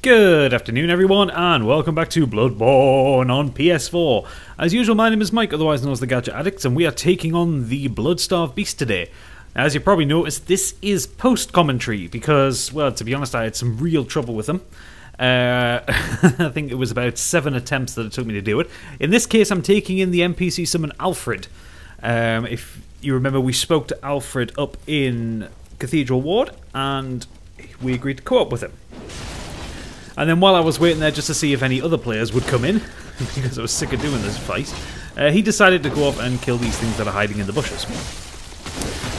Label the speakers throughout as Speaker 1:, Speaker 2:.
Speaker 1: Good afternoon everyone and welcome back to Bloodborne on PS4. As usual, my name is Mike, otherwise known as the Gadget Addicts, and we are taking on the Bloodstarved Beast today. As you probably noticed, this is post-commentary because, well, to be honest, I had some real trouble with them. I think it was about 7 attempts that it took me to do it. In this case, I'm taking in the NPC summon Alfred. If you remember, we spoke to Alfred up in Cathedral Ward and we agreed to co-op with him. And then while I was waiting there just to see if any other players would come in, because I was sick of doing this fight, he decided to go up and kill these things that are hiding in the bushes.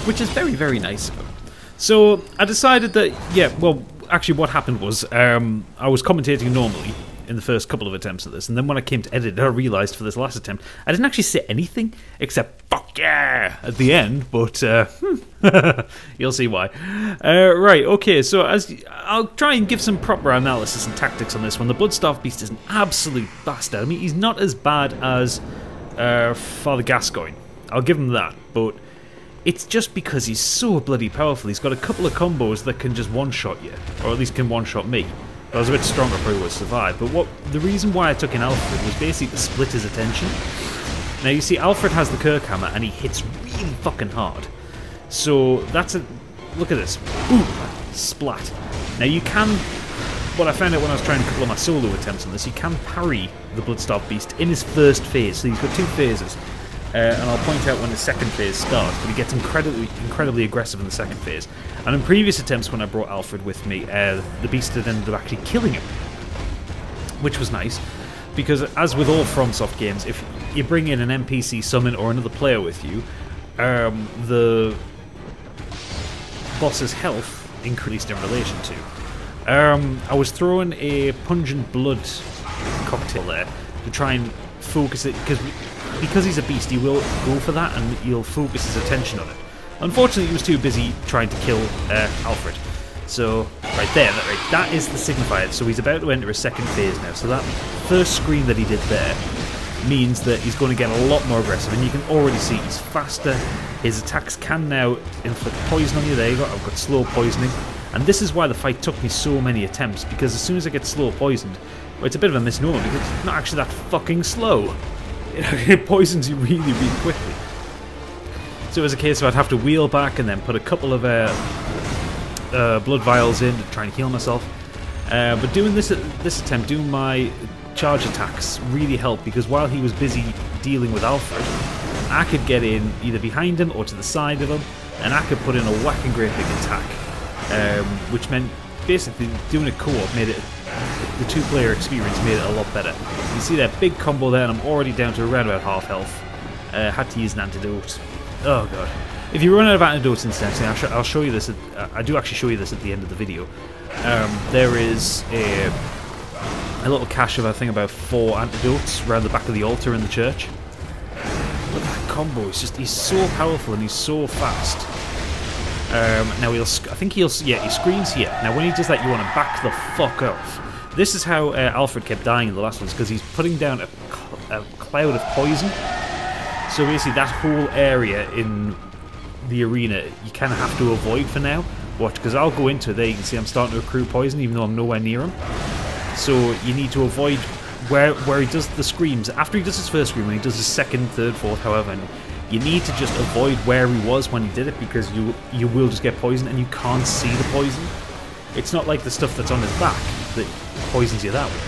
Speaker 1: Which is very, very nice of him. So I decided that, yeah, well, actually what happened was, I was commentating normally in the first couple of attempts at this, and then when I came to edit, I realised for this last attempt, I didn't actually say anything, except, fuck yeah, at the end, but, you'll see why. Right, okay, so I'll try and give some proper analysis and tactics on this one. The Bloodstarved Beast is an absolute bastard. I mean, he's not as bad as Father Gascoigne. I'll give him that, but it's just because he's so bloody powerful. He's got a couple of combos that can just one-shot you, or at least can one-shot me. If I was a bit stronger, I probably would survive. But the reason why I took in Alfred was basically to split his attention. Now you see, Alfred has the Kirk hammer and he hits really fucking hard. So that's a look at this, boom, splat. Now you can. What I found out when I was trying a couple of my solo attempts on this, you can parry the Bloodstarved Beast in his first phase. So he's got two phases. And I'll point out when the second phase starts, but he gets incredibly aggressive in the second phase. And in previous attempts when I brought Alfred with me, the beast had ended up actually killing him. Which was nice, because as with all FromSoft games, if you bring in an NPC summon or another player with you, the boss's health increased in relation to. I was throwing a pungent blood cocktail there to try and focus it, because he's a beast, he will go for that and he'll focus his attention on it. Unfortunately, he was too busy trying to kill Alfred. So, right there, that is the signifier. So he's about to enter a second phase now. So that first screen that he did there means that he's going to get a lot more aggressive. And you can already see he's faster. His attacks can now inflict poison on you. There you go, I've got slow poisoning. And this is why the fight took me so many attempts. Because as soon as I get slow poisoned, well, it's a bit of a misnomer because it's not actually that fucking slow. It poisons you really, really quickly. So it was a case of I'd have to wheel back and then put a couple of blood vials in to try and heal myself. But doing this attempt, doing my charge attacks really helped, because while he was busy dealing with Alfred, I could get in either behind him or to the side of him, and I could put in a whacking great big attack, which meant basically doing a co-op made it. The two-player experience made it a lot better. You see that big combo there, and I'm already down to around about half health. Had to use an antidote. Oh god! If you run out of antidotes instantly, I'll show you this. I do actually show you this at the end of the video. There is a little cache of, I think, about 4 antidotes around the back of the altar in the church. Look at that combo! He's so powerful and he's so fast. Now he screams here. Now when he does that, you want to back the fuck off. This is how Alfred kept dying in the last ones, because he's putting down a cloud of poison. So basically that whole area in the arena you kind of have to avoid for now. Watch, because I'll go into it there, you can see I'm starting to accrue poison even though I'm nowhere near him. So you need to avoid where he does the screams. After he does his first scream, when he does his second, third, fourth, however, you need to just avoid where he was when he did it, because you will just get poisoned and you can't see the poison. It's not like the stuff that's on his back that poisons you that way.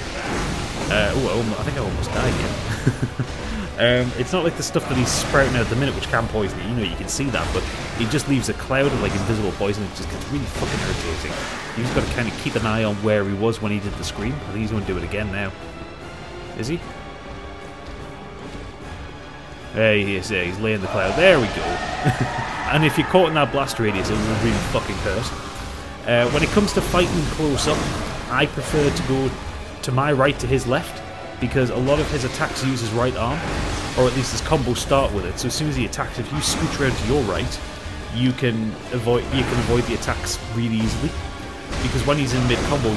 Speaker 1: I think I almost died again. It's not like the stuff that he's sprouting out at the minute, which can poison you. You know, you can see that, but he just leaves a cloud of like invisible poison. It just gets really fucking irritating. You just got to kind of keep an eye on where he was when he did the scream. I think he's going to do it again now. Is he? There he is, there, he's laying the cloud. There we go. And if you're caught in that blast radius, it will really fucking hurt. When it comes to fighting close up, I prefer to go to my right to his left, because a lot of his attacks use his right arm, or at least his combos start with it. So as soon as he attacks, if you scooch around to your right, you can avoid the attacks really easily. Because when he's in mid combo,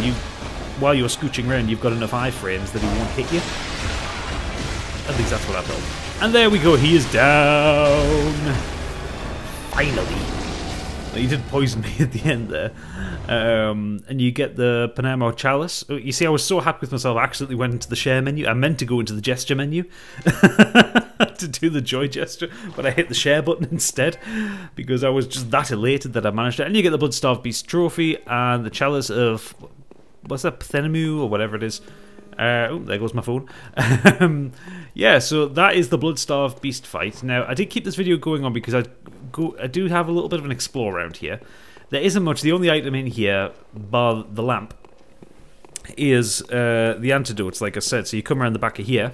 Speaker 1: while you're scooching around, you've got enough iframes that he won't hit you. At least that's what I felt. And there we go, he is down! Finally. He did poison me at the end there. And you get the Palermo Chalice. You see, I was so happy with myself, I accidentally went into the share menu. I meant to go into the gesture menu to do the joy gesture, but I hit the share button instead because I was just that elated that I managed it. And you get the Bloodstarved Beast trophy and the Chalice of, what's that, Pthenemu or whatever it is. Oh, there goes my phone. Yeah, so that is the Bloodstarved Beast fight. Now, I did keep this video going on because I do have a little bit of an explore around here. There isn't much. The only item in here, bar the lamp, is the antidotes, like I said. So you come around the back of here,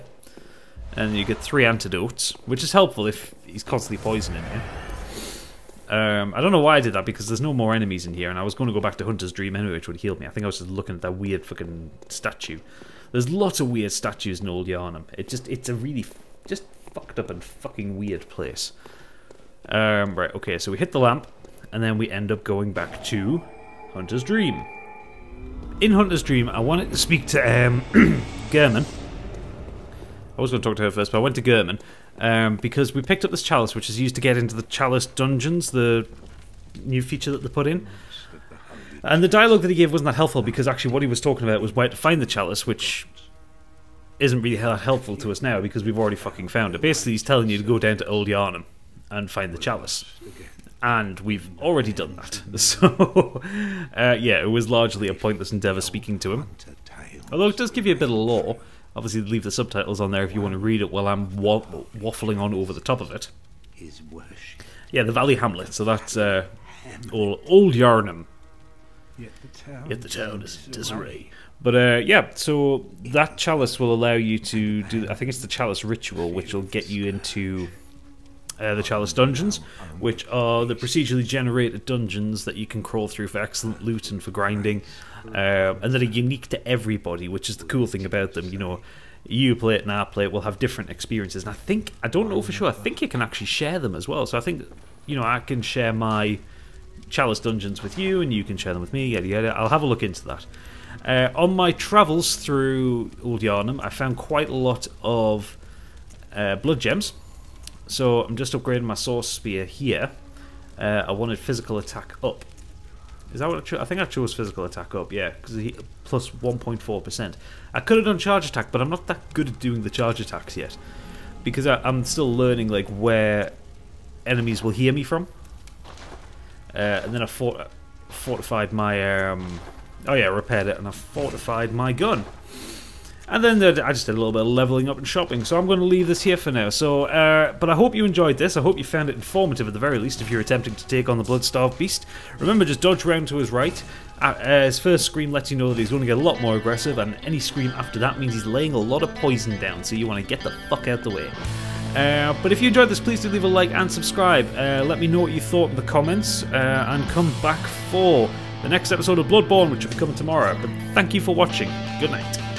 Speaker 1: and you get 3 antidotes, which is helpful if he's constantly poisoning you. I don't know why I did that, because there's no more enemies in here, and I was going to go back to Hunter's Dream anyway, which would heal me. I think I was just looking at that weird fucking statue. There's lots of weird statues in Old Yharnam. It's a really just fucked up and fucking weird place. Right, okay, so we hit the lamp, and then we end up going back to Hunter's Dream. In Hunter's Dream, I wanted to speak to Gehrman. I was going to talk to her first, but I went to Gehrman because we picked up this chalice, which is used to get into the chalice dungeons, the new feature that they put in. And the dialogue that he gave wasn't that helpful, because actually what he was talking about was where to find the chalice, which isn't really helpful to us now because we've already fucking found it. Basically, he's telling you to go down to Old Yharnam and find the chalice. And we've already done that. So, yeah, it was largely a pointless endeavour speaking to him. Although it does give you a bit of lore. Obviously, leave the subtitles on there if you want to read it while I'm waffling on over the top of it. Yeah, the Valley Hamlet. So that's Old Yharnam. Yet the town is in disarray. But yeah, so that chalice will allow you to do, I think it's the chalice ritual, which will get you into the chalice dungeons, which are the procedurally generated dungeons that you can crawl through for excellent loot and for grinding, and that are unique to everybody, which is the cool thing about them. You know, you play it and I play it, we'll have different experiences. And I don't know for sure, I think you can actually share them as well. So I think, you know, I can share my chalice dungeons with you, and you can share them with me, yada yada. I'll have a look into that. On my travels through Old Yharnam, I found quite a lot of blood gems. So I'm just upgrading my source spear here. I wanted physical attack up. Is that what I chose? I think I chose physical attack up, yeah, because plus 1.4%. I could have done charge attack, but I'm not that good at doing the charge attacks yet, because I'm still learning like where enemies will hear me from. And then I fortified my oh yeah, repaired it, and I fortified my gun. And then I just did a little bit of leveling up and shopping, so I'm going to leave this here for now. So, but I hope you enjoyed this. I hope you found it informative at the very least if you're attempting to take on the Bloodstarved Beast. Remember, just dodge round to his right. His first scream lets you know that he's going to get a lot more aggressive, and any scream after that means he's laying a lot of poison down, so you want to get the fuck out the way. But if you enjoyed this, please do leave a like and subscribe. Let me know what you thought in the comments, and come back for the next episode of Bloodborne, which will be coming tomorrow. But thank you for watching. Good night.